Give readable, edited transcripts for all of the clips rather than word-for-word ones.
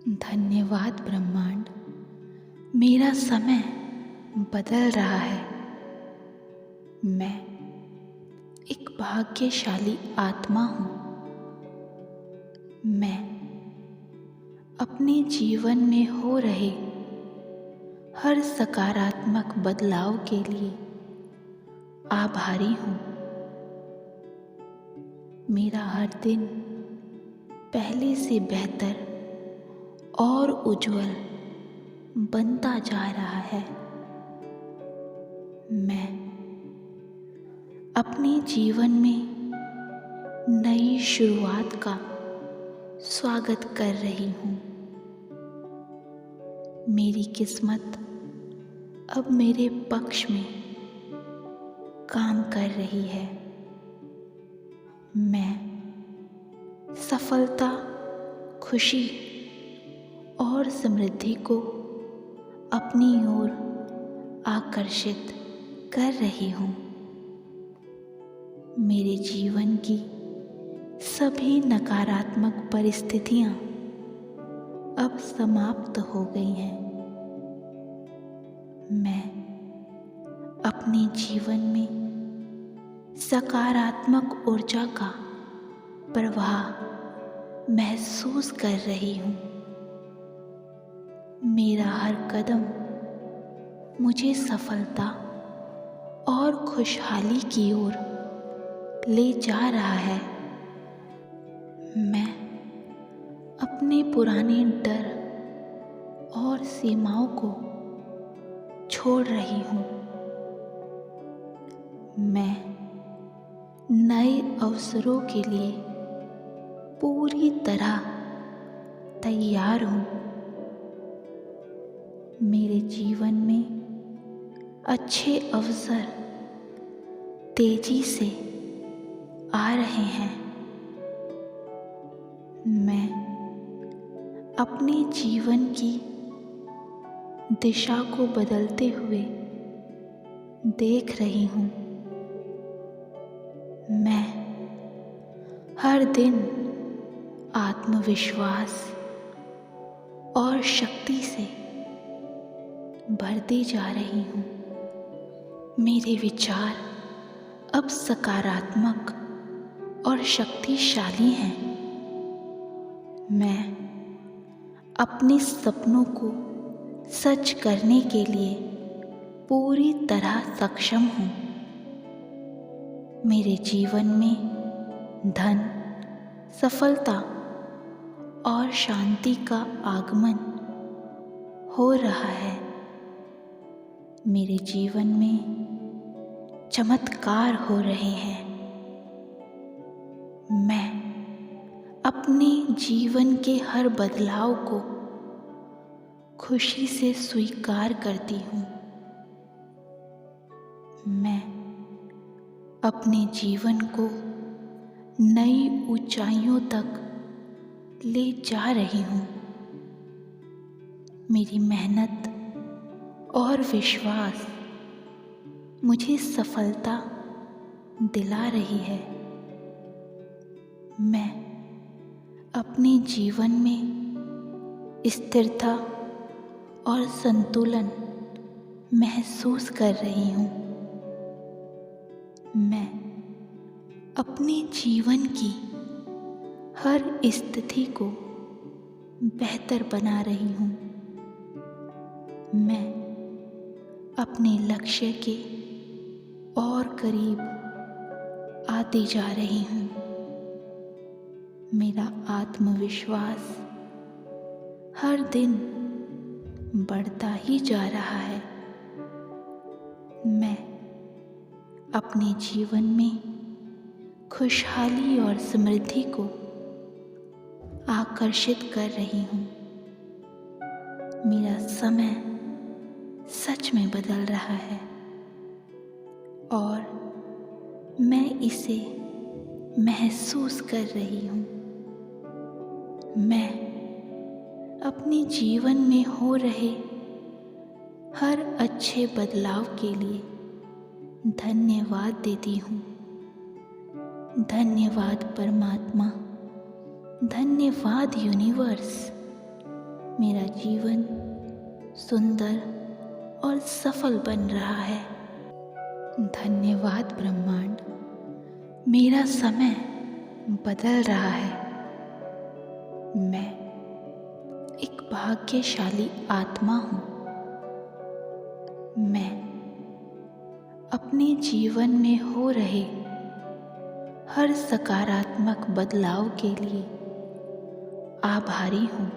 धन्यवाद ब्रह्मांड। मेरा समय बदल रहा है। मैं एक भाग्यशाली आत्मा हूँ। मैं अपने जीवन में हो रहे हर सकारात्मक बदलाव के लिए आभारी हूँ। मेरा हर दिन पहले से बेहतर और उज्जवल बनता जा रहा है। मैं अपने जीवन में नई शुरुआत का स्वागत कर रही हूँ। मेरी किस्मत अब मेरे पक्ष में काम कर रही है। मैं सफलता, खुशी और समृद्धि को अपनी ओर आकर्षित कर रही हूँ। मेरे जीवन की सभी नकारात्मक परिस्थितियाँ अब समाप्त हो गई हैं। मैं अपने जीवन में सकारात्मक ऊर्जा का प्रवाह महसूस कर रही हूँ। मेरा हर कदम मुझे सफलता और खुशहाली की ओर ले जा रहा है। मैं अपने पुराने डर और सीमाओं को छोड़ रही हूँ। मैं नए अवसरों के लिए पूरी तरह तैयार हूँ। मेरे जीवन में अच्छे अवसर तेजी से आ रहे हैं। मैं अपने जीवन की दिशा को बदलते हुए देख रही हूँ। मैं हर दिन आत्मविश्वास और शक्ति से बढ़ती जा रही हूँ। मेरे विचार अब सकारात्मक और शक्तिशाली हैं। मैं अपने सपनों को सच करने के लिए पूरी तरह सक्षम हूँ। मेरे जीवन में धन, सफलता और शांति का आगमन हो रहा है। मेरे जीवन में चमत्कार हो रहे हैं। मैं अपने जीवन के हर बदलाव को खुशी से स्वीकार करती हूँ। मैं अपने जीवन को नई ऊंचाइयों तक ले जा रही हूँ। मेरी मेहनत और विश्वास मुझे सफलता दिला रही है। मैं अपने जीवन में स्थिरता और संतुलन महसूस कर रही हूँ। मैं अपने जीवन की हर स्थिति को बेहतर बना रही हूँ। मैं अपने लक्ष्य के और करीब आती जा रही हूँ। मेरा आत्मविश्वास हर दिन बढ़ता ही जा रहा है। मैं अपने जीवन में खुशहाली और समृद्धि को आकर्षित कर रही हूँ। मेरा समय सच में बदल रहा है और मैं इसे महसूस कर रही हूँ। मैं अपने जीवन में हो रहे हर अच्छे बदलाव के लिए धन्यवाद देती हूँ। धन्यवाद परमात्मा, धन्यवाद यूनिवर्स। मेरा जीवन सुंदर और सफल बन रहा है। धन्यवाद ब्रह्मांड, मेरा समय बदल रहा है। मैं एक भाग्यशाली आत्मा हूँ। मैं अपने जीवन में हो रहे हर सकारात्मक बदलाव के लिए आभारी हूँ।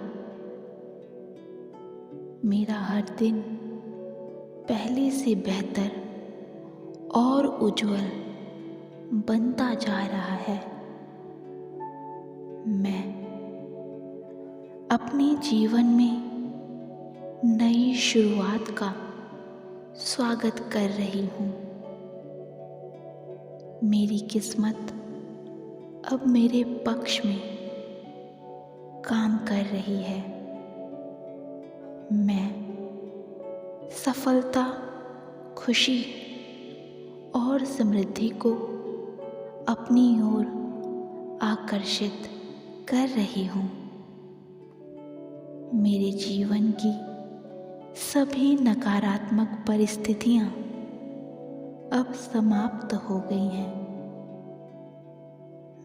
मेरा हर दिन पहले से बेहतर और उज्जवल बनता जा रहा है। मैं अपने जीवन में नई शुरुआत का स्वागत कर रही हूँ। मेरी किस्मत अब मेरे पक्ष में काम कर रही है। मैं सफलता, खुशी और समृद्धि को अपनी ओर आकर्षित कर रही हूँ। मेरे जीवन की सभी नकारात्मक परिस्थितियाँ अब समाप्त हो गई हैं।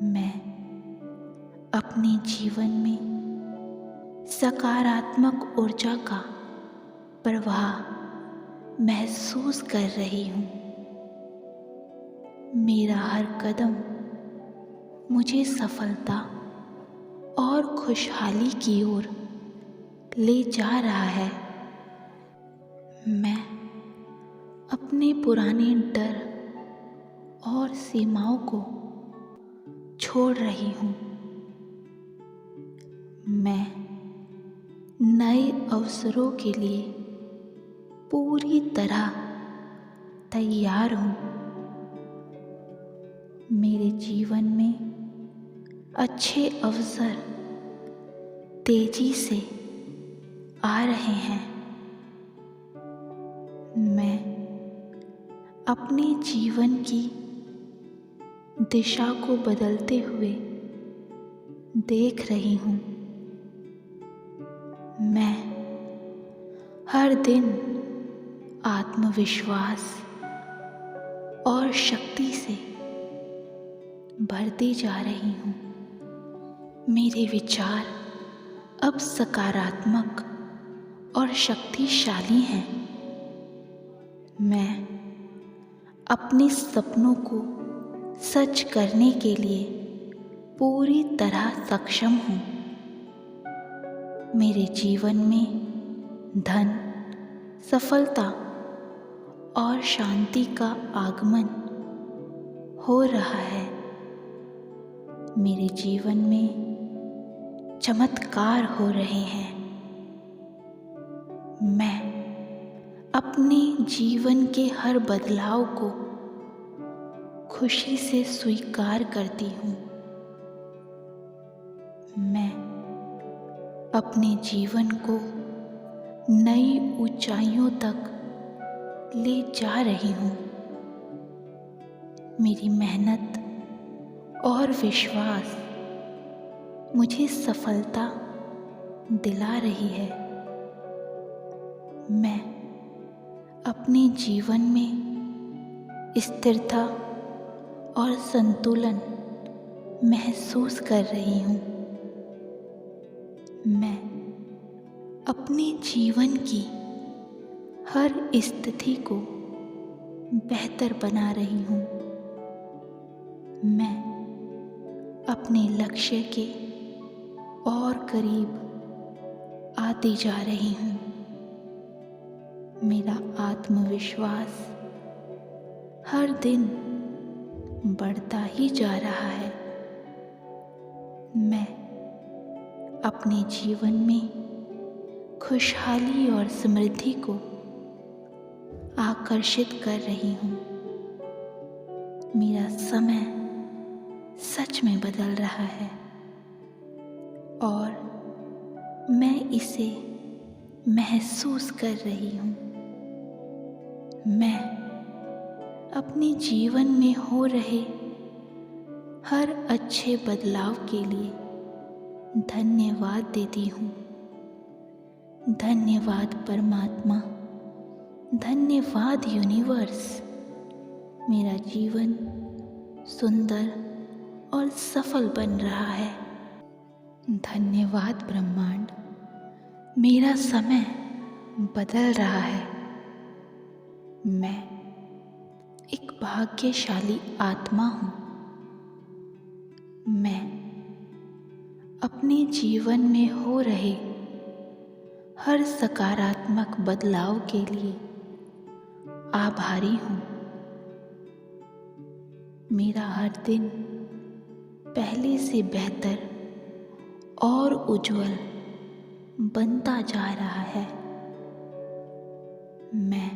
मैं अपने जीवन में सकारात्मक ऊर्जा का प्रवाह महसूस कर रही हूँ। मेरा हर कदम मुझे सफलता और खुशहाली की ओर ले जा रहा है। मैं अपने पुराने डर और सीमाओं को छोड़ रही हूँ। मैं नए अवसरों के लिए पूरी तरह तैयार हूँ। मेरे जीवन में अच्छे अवसर तेजी से आ रहे हैं। मैं अपने जीवन की दिशा को बदलते हुए देख रही हूँ। मैं हर दिन आत्मविश्वास और शक्ति से बढ़ती जा रही हूँ। मेरे विचार अब सकारात्मक और शक्तिशाली हैं। मैं अपने सपनों को सच करने के लिए पूरी तरह सक्षम हूँ। मेरे जीवन में धन, सफलता और शांति का आगमन हो रहा है। मेरे जीवन में चमत्कार हो रहे हैं। मैं अपने जीवन के हर बदलाव को खुशी से स्वीकार करती हूँ। मैं अपने जीवन को नई ऊंचाइयों तक ले जा रही हूँ। मेरी मेहनत और विश्वास मुझे सफलता दिला रही है। मैं अपने जीवन में स्थिरता और संतुलन महसूस कर रही हूँ। मैं अपने जीवन की हर स्थिति को बेहतर बना रही हूँ। मैं अपने लक्ष्य के और करीब आती जा रही हूँ। मेरा आत्मविश्वास हर दिन बढ़ता ही जा रहा है। मैं अपने जीवन में खुशहाली और समृद्धि को आकर्षित कर रही हूँ। मेरा समय सच में बदल रहा है और मैं इसे महसूस कर रही हूँ। मैं अपने जीवन में हो रहे हर अच्छे बदलाव के लिए धन्यवाद देती हूँ। धन्यवाद परमात्मा, धन्यवाद यूनिवर्स। मेरा जीवन सुंदर और सफल बन रहा है। धन्यवाद ब्रह्मांड, मेरा समय बदल रहा है। मैं एक भाग्यशाली आत्मा हूँ। मैं अपने जीवन में हो रहे हर सकारात्मक बदलाव के लिए आभारी हूँ। मेरा हर दिन पहले से बेहतर और उज्जवल बनता जा रहा है। मैं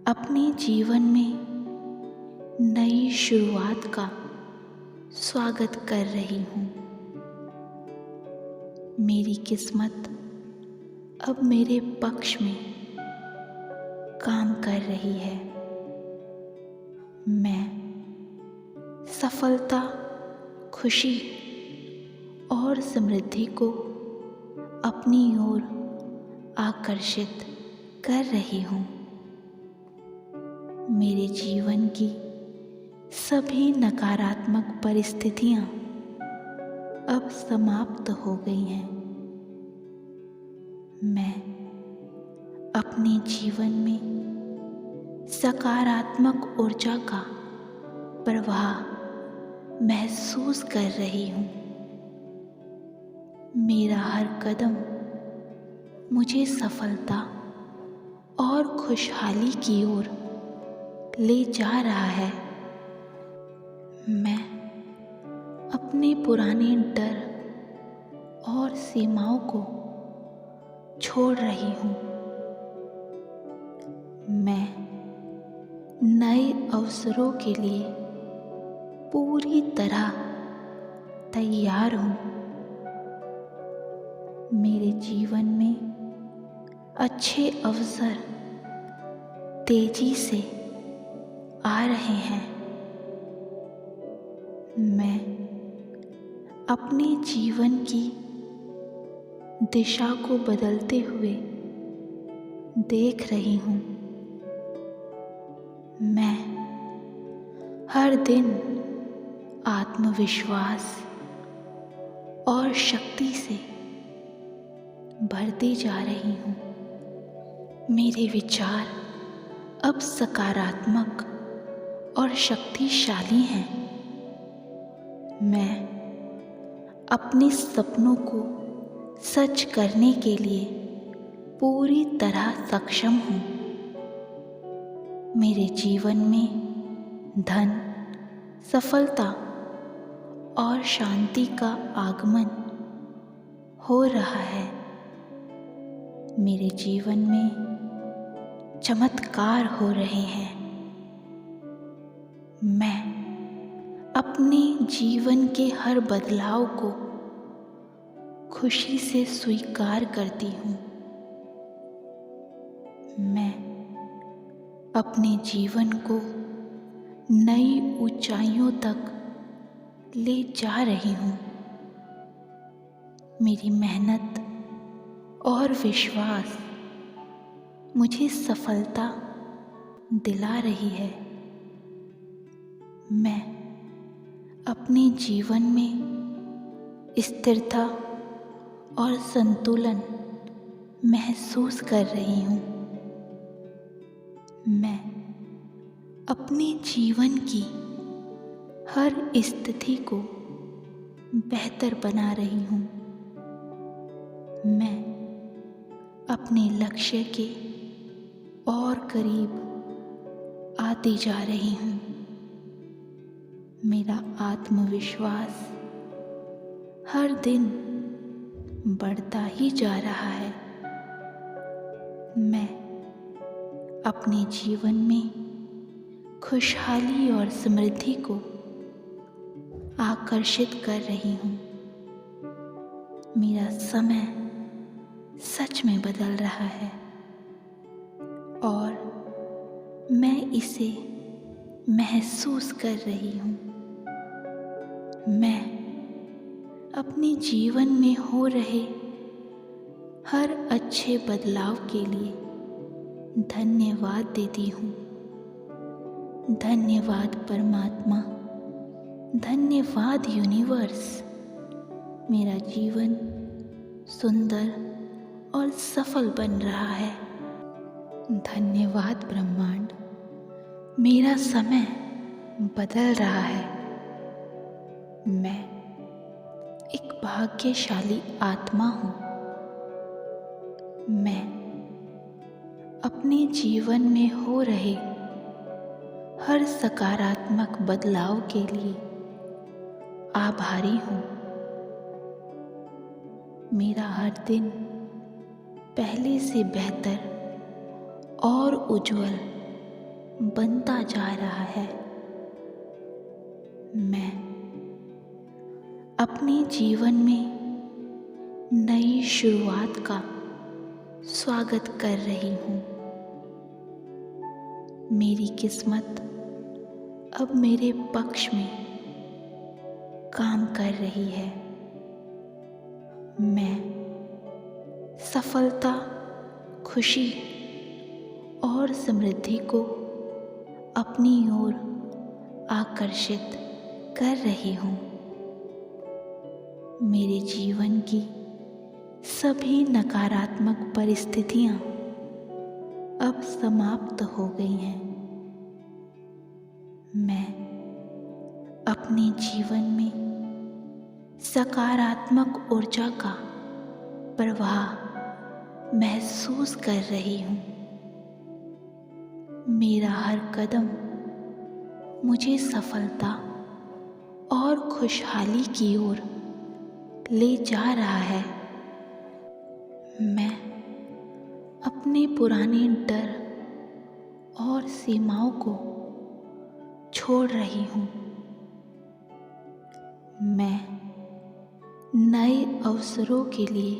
अपने जीवन में नई शुरुआत का स्वागत कर रही हूँ। मेरी किस्मत अब मेरे पक्ष में काम कर रही है। मैं सफलता, खुशी और समृद्धि को अपनी ओर आकर्षित कर रही हूँ। मेरे जीवन की सभी नकारात्मक परिस्थितियाँ अब समाप्त हो गई हैं। मैं अपने जीवन में सकारात्मक ऊर्जा का प्रवाह महसूस कर रही हूँ। मेरा हर कदम मुझे सफलता और खुशहाली की ओर ले जा रहा है। मैं अपने पुराने डर और सीमाओं को छोड़ रही हूँ। मैं नए अवसरों के लिए पूरी तरह तैयार हूँ। मेरे जीवन में अच्छे अवसर तेजी से आ रहे हैं। मैं अपने जीवन की दिशा को बदलते हुए देख रही हूँ। मैं हर दिन आत्मविश्वास और शक्ति से बढ़ती जा रही हूँ। मेरे विचार अब सकारात्मक और शक्तिशाली हैं। मैं अपने सपनों को सच करने के लिए पूरी तरह सक्षम हूँ। मेरे जीवन में धन, सफलता और शांति का आगमन हो रहा है। मेरे जीवन में चमत्कार हो रहे हैं। मैं अपने जीवन के हर बदलाव को खुशी से स्वीकार करती हूँ। मैं अपने जीवन को नई ऊंचाइयों तक ले जा रही हूँ। मेरी मेहनत और विश्वास मुझे सफलता दिला रही है। मैं अपने जीवन में स्थिरता और संतुलन महसूस कर रही हूँ। मैं अपने जीवन की हर स्थिति को बेहतर बना रही हूँ। मैं अपने लक्ष्य के और करीब आती जा रही हूँ। मेरा आत्मविश्वास हर दिन बढ़ता ही जा रहा है। मैं अपने जीवन में खुशहाली और समृद्धि को आकर्षित कर रही हूँ। मेरा समय सच में बदल रहा है और मैं इसे महसूस कर रही हूँ। मैं अपने जीवन में हो रहे हर अच्छे बदलाव के लिए धन्यवाद देती हूँ। धन्यवाद परमात्मा, धन्यवाद यूनिवर्स। मेरा जीवन सुंदर और सफल बन रहा है। धन्यवाद ब्रह्मांड, मेरा समय बदल रहा है। मैं एक भाग्यशाली आत्मा हूँ। मैं अपने जीवन में हो रहे हर सकारात्मक बदलाव के लिए आभारी हूँ। मेरा हर दिन पहले से बेहतर और उज्जवल बनता जा रहा है। मैं अपने जीवन में नई शुरुआत का स्वागत कर रही हूँ। मेरी किस्मत अब मेरे पक्ष में काम कर रही है। मैं सफलता, खुशी और समृद्धि को अपनी ओर आकर्षित कर रही हूँ। मेरे जीवन की सभी नकारात्मक परिस्थितियाँ अब समाप्त हो गई हैं। मैं अपने जीवन में सकारात्मक ऊर्जा का प्रवाह महसूस कर रही हूँ। मेरा हर कदम मुझे सफलता और खुशहाली की ओर ले जा रहा है। मैं अपने पुराने डर और सीमाओं को छोड़ रही हूँ। मैं नए अवसरों के लिए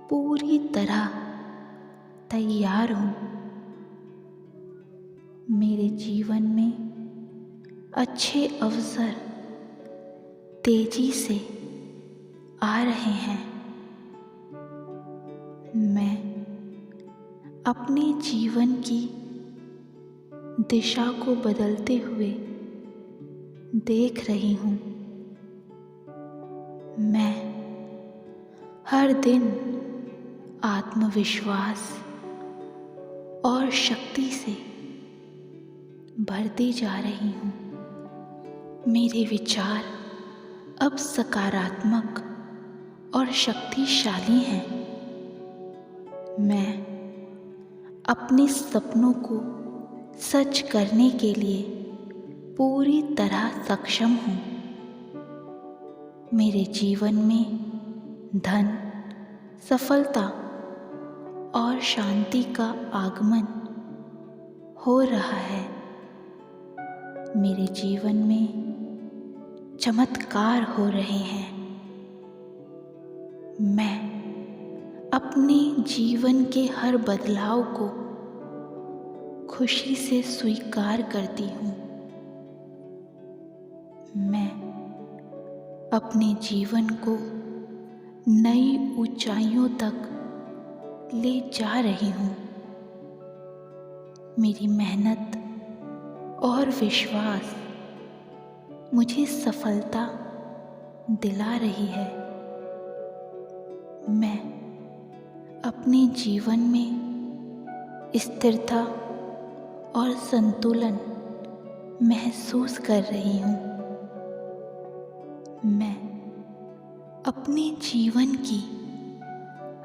पूरी तरह तैयार हूँ। मेरे जीवन में अच्छे अवसर तेजी से आ रहे हैं। मैं अपने जीवन की दिशा को बदलते हुए देख रही हूँ। मैं हर दिन आत्मविश्वास और शक्ति से बढ़ती जा रही हूँ। मेरे विचार अब सकारात्मक और शक्तिशाली हैं। मैं अपने सपनों को सच करने के लिए पूरी तरह सक्षम हूँ। मेरे जीवन में धन, सफलता और शांति का आगमन हो रहा है। मेरे जीवन में चमत्कार हो रहे हैं। मैं अपने जीवन के हर बदलाव को खुशी से स्वीकार करती हूँ। मैं अपने जीवन को नई ऊंचाइयों तक ले जा रही हूँ। मेरी मेहनत और विश्वास मुझे सफलता दिला रही है। मैं अपने जीवन में स्थिरता और संतुलन महसूस कर रही हूँ। मैं अपने जीवन की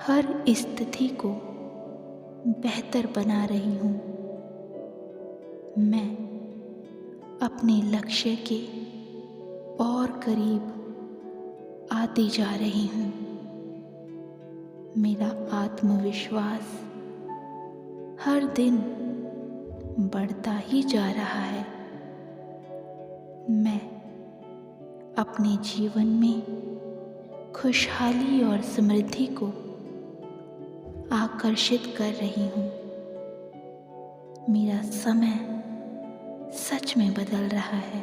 हर स्थिति को बेहतर बना रही हूँ। मैं अपने लक्ष्य के और करीब आती जा रही हूँ। मेरा आत्मविश्वास हर दिन बढ़ता ही जा रहा है। मैं अपने जीवन में खुशहाली और समृद्धि को आकर्षित कर रही हूँ। मेरा समय सच में बदल रहा है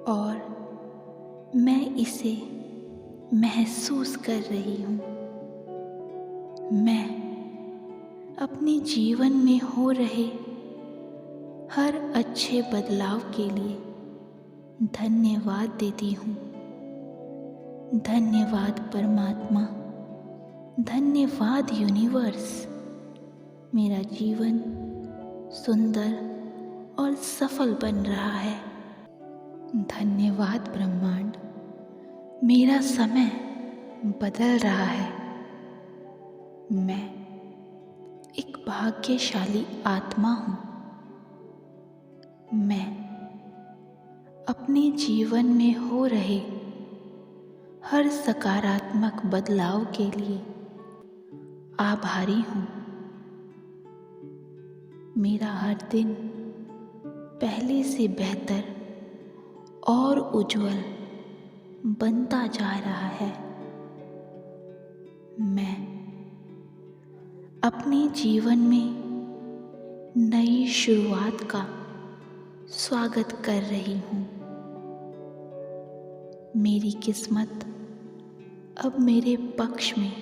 और मैं इसे महसूस कर रही हूँ। मैं अपने जीवन में हो रहे हर अच्छे बदलाव के लिए धन्यवाद देती हूँ। धन्यवाद परमात्मा, धन्यवाद यूनिवर्स। मेरा जीवन सुंदर और सफल बन रहा है। धन्यवाद ब्रह्मांड, मेरा समय बदल रहा है। मैं एक भाग्यशाली आत्मा हूँ। मैं अपने जीवन में हो रहे हर सकारात्मक बदलाव के लिए आभारी हूँ। मेरा हर दिन पहले से बेहतर और उज्जवल बनता जा रहा है। मैं अपने जीवन में नई शुरुआत का स्वागत कर रही हूँ। मेरी किस्मत अब मेरे पक्ष में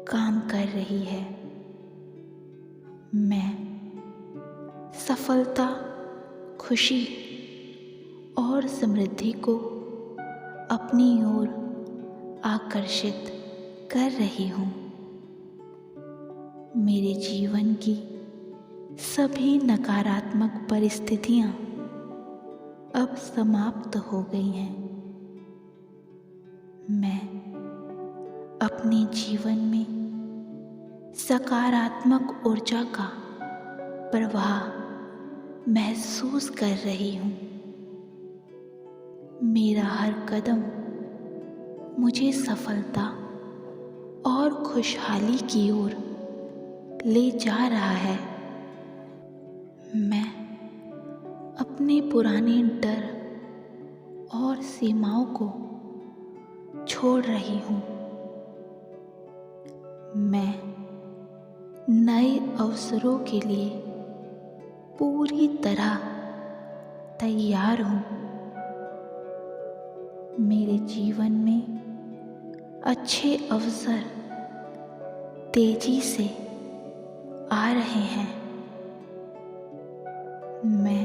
काम कर रही है। मैं सफलता, खुशी और समृद्धि को अपनी ओर आकर्षित कर रही हूँ। मेरे जीवन की सभी नकारात्मक परिस्थितियाँ अब समाप्त हो गई हैं। मैं अपने जीवन में सकारात्मक ऊर्जा का प्रवाह महसूस कर रही हूँ। मेरा हर कदम मुझे सफलता और खुशहाली की ओर ले जा रहा है। मैं अपने पुराने डर और सीमाओं को छोड़ रही हूँ। मैं नए अवसरों के लिए पूरी तरह तैयार हूँ। मेरे जीवन में अच्छे अवसर तेजी से आ रहे हैं। मैं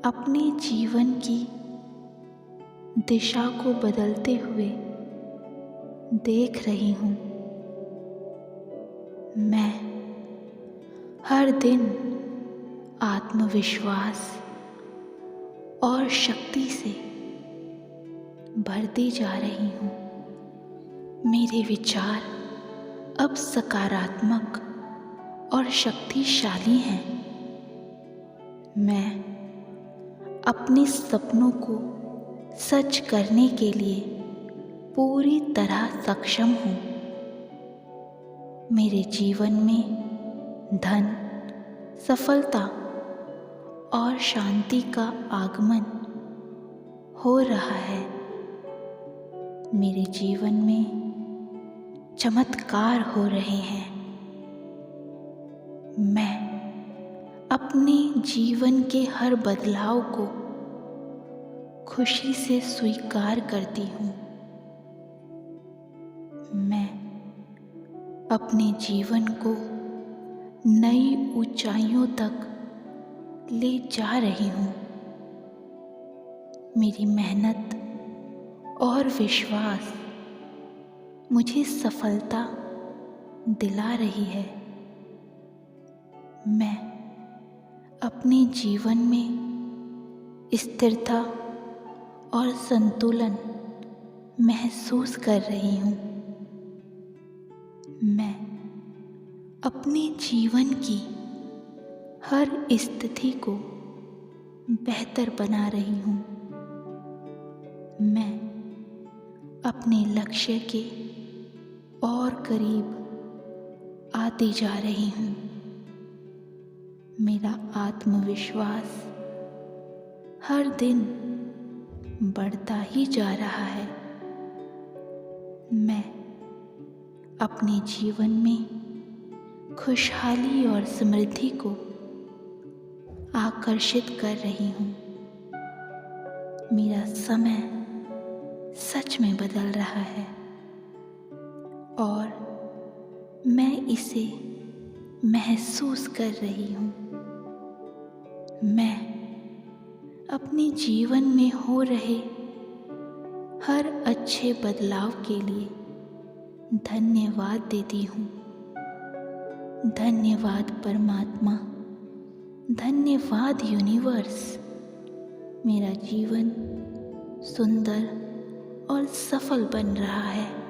अपने जीवन की दिशा को बदलते हुए देख रही हूँ। मैं हर दिन आत्मविश्वास और शक्ति से भरती जा रही हूँ। मेरे विचार अब सकारात्मक और शक्तिशाली हैं। मैं अपने सपनों को सच करने के लिए पूरी तरह सक्षम हूँ। मेरे जीवन में धन, सफलता और शांति का आगमन हो रहा है। मेरे जीवन में चमत्कार हो रहे हैं। मैं अपने जीवन के हर बदलाव को खुशी से स्वीकार करती हूँ। मैं अपने जीवन को नई ऊंचाइयों तक ले जा रही हूँ। मेरी मेहनत और विश्वास मुझे सफलता दिला रही है। मैं अपने जीवन में स्थिरता और संतुलन महसूस कर रही हूँ। मैं अपने जीवन की हर स्थिति को बेहतर बना रही हूँ। मैं अपने लक्ष्य के और करीब आती जा रही हूँ। मेरा आत्मविश्वास हर दिन बढ़ता ही जा रहा है। मैं अपने जीवन में खुशहाली और समृद्धि को आकर्षित कर रही हूँ। मेरा समय सच में बदल रहा है। और मैं इसे महसूस कर रही हूँ। मैं अपने जीवन में हो रहे हर अच्छे बदलाव के लिए धन्यवाद देती हूँ। धन्यवाद परमात्मा, धन्यवाद यूनिवर्स। मेरा जीवन सुंदर और सफल बन रहा है।